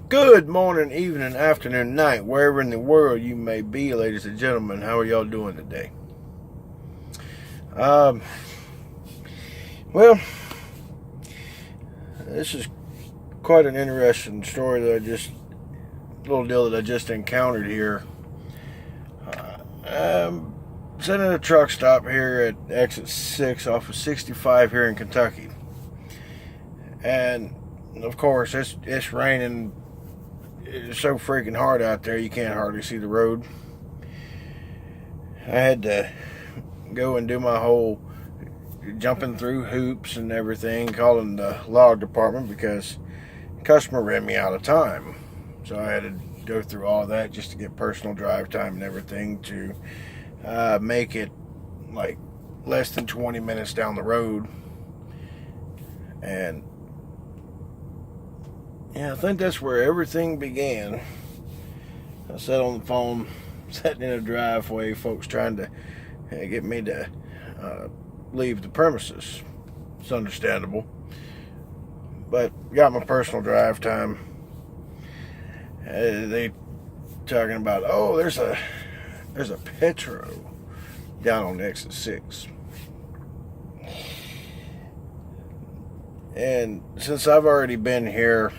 Good morning, evening, afternoon, night, wherever in the world you may be, ladies and gentlemen. How are y'all doing today? Well, this is quite an interesting story little deal that I just encountered here. I'm sitting at a truck stop here at exit 6 off of 65 here in Kentucky. And, of course, it's raining. It's so freaking hard out there you can't hardly see the road. I had to go and do my whole jumping through hoops and everything, calling the log department because the customer ran me out of time. So I had to go through all that just to get personal drive time and everything to make it like less than 20 minutes down the road. And yeah, I think that's where everything began. I sat on the phone, sitting in a driveway, folks trying to get me to leave the premises. It's understandable. But got my personal drive time. They talking about, oh, there's a Petro down on exit 6. And since I've already been here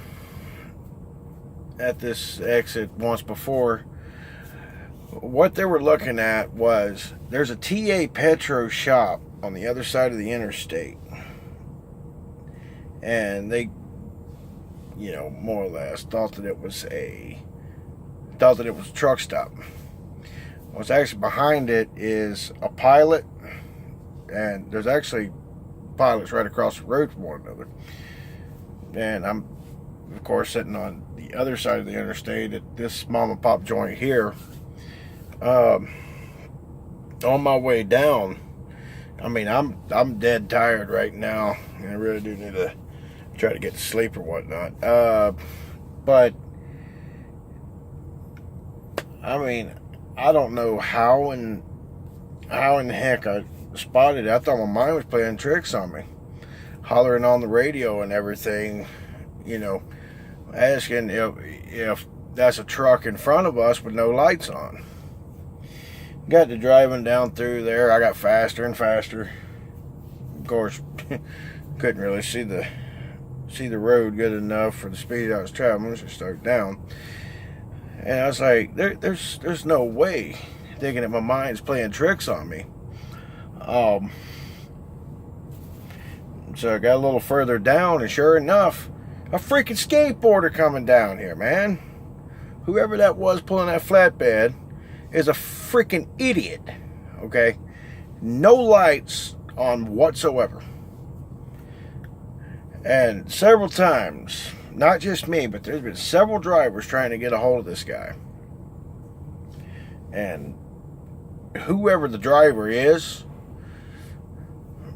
at this exit once before, what they were looking at was there's a TA Petro shop on the other side of the interstate, and they, more or less thought that it was a truck stop. What's actually behind it is a Pilot, and there's actually Pilots right across the road from one another. And I'm, of course, sitting on the other side of the interstate at this mom and pop joint here. On my way down, I'm dead tired right now, and I really do need to try to get to sleep or whatnot. But I don't know how in the heck I spotted it. I thought my mind was playing tricks on me, hollering on the radio and everything, asking if that's a truck in front of us with no lights on. Got to driving down through there. I got faster and faster. Of course, couldn't really see the road good enough for the speed I was traveling, so I started down. And I was like, there's no way, thinking that my mind's playing tricks on me. So I got a little further down, and sure enough, a freaking skateboarder coming down here, man. Whoever that was pulling that flatbed is a freaking idiot, okay? No lights on whatsoever. And several times, not just me, but there's been several drivers trying to get a hold of this guy. And whoever the driver is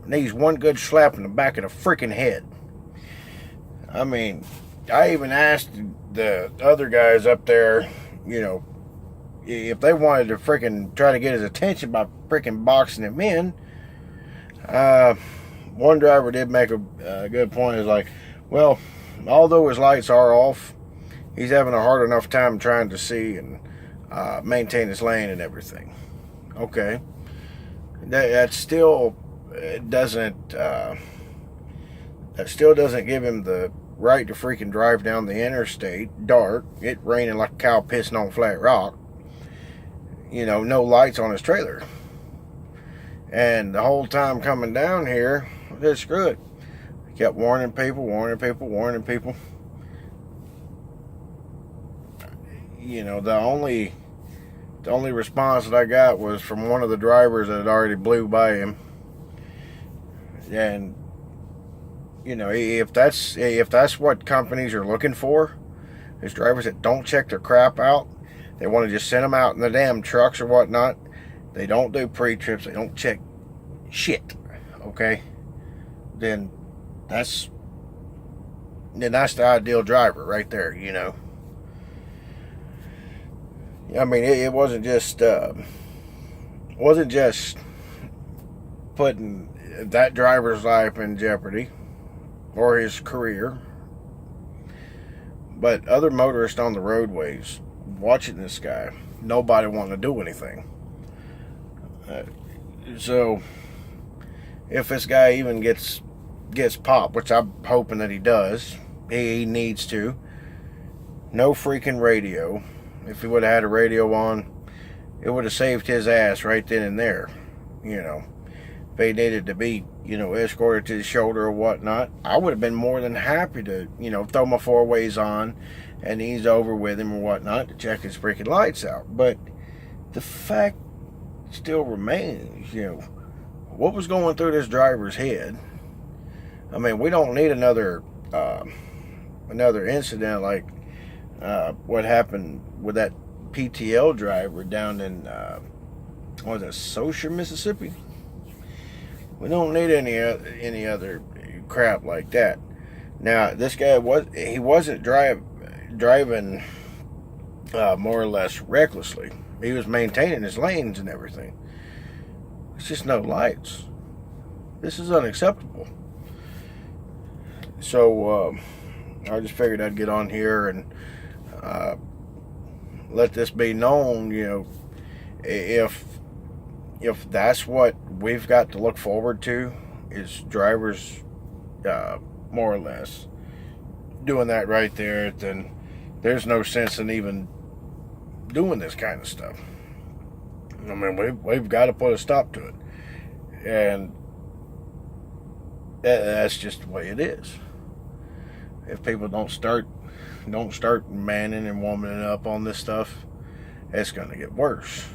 needs one good slap in the back of the freaking head. I even asked the other guys up there, if they wanted to freaking try to get his attention by freaking boxing him in. One driver did make a good point. Is like, well, although his lights are off, he's having a hard enough time trying to see and maintain his lane and everything. Okay, that still doesn't give him the right to freaking drive down the interstate dark, it raining like a cow pissing on flat rock. No lights on his trailer. And the whole time coming down here, just screw it. Kept warning people. The only response that I got was from one of the drivers that had already blew by him. And if that's what companies are looking for, is drivers that don't check their crap out. They want to just send them out in the damn trucks or whatnot. They don't do pre-trips. They don't check shit. Okay? Then that's the ideal driver right there, It wasn't just putting that driver's life in jeopardy or his career, But other motorists on the roadways watching this guy, nobody wanting to do anything. So if this guy even gets popped, which I'm hoping that he does, he needs to. No freaking radio. If he would have had a radio on, it would have saved his ass right then and there. You know, if he needed to be, escorted to the shoulder or whatnot, I would have been more than happy to, throw my four ways on and ease over with him or whatnot to check his freaking lights out. But the fact still remains, what was going through this driver's head? I mean, we don't need another incident like what happened with that PTL driver down in Saucier, Mississippi. We don't need any other crap like that. Now, this guy wasn't driving more or less recklessly. He was maintaining his lanes and everything. It's just no lights. This is unacceptable. So I just figured I'd get on here and let this be known. If that's what we've got to look forward to, is drivers more or less doing that right there, then there's no sense in even doing this kind of stuff. I mean, we've got to put a stop to it, and that's just the way it is. If people don't start manning and warming up on this stuff, it's going to get worse.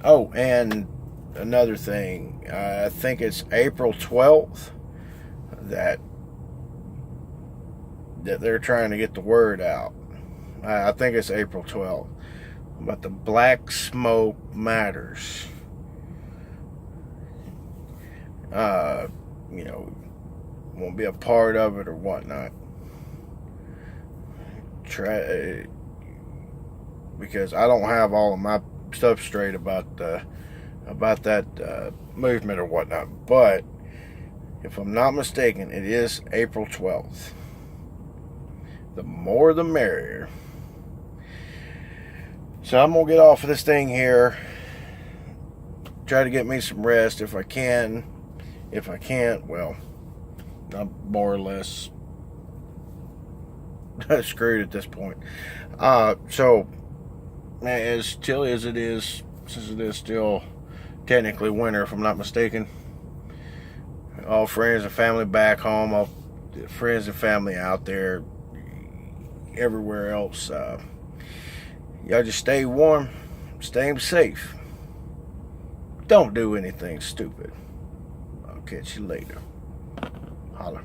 Oh, and another thing, I think it's April 12th that they're trying to get the word out. I think it's April 12th, but the Black Smoke Matters. Won't be a part of it or whatnot. Because I don't have all of my stuff straight about that movement or whatnot. But if I'm not mistaken, it is April 12th. The more the merrier. So I'm going to get off of this thing here. Try to get me some rest if I can. If I can't, well, I'm more or less screwed at this point. So, as chilly as it is, since it is still technically winter, if I'm not mistaken, all friends and family back home, all friends and family out there, everywhere else, y'all just stay warm, stay safe. Don't do anything stupid. I'll catch you later. Holler.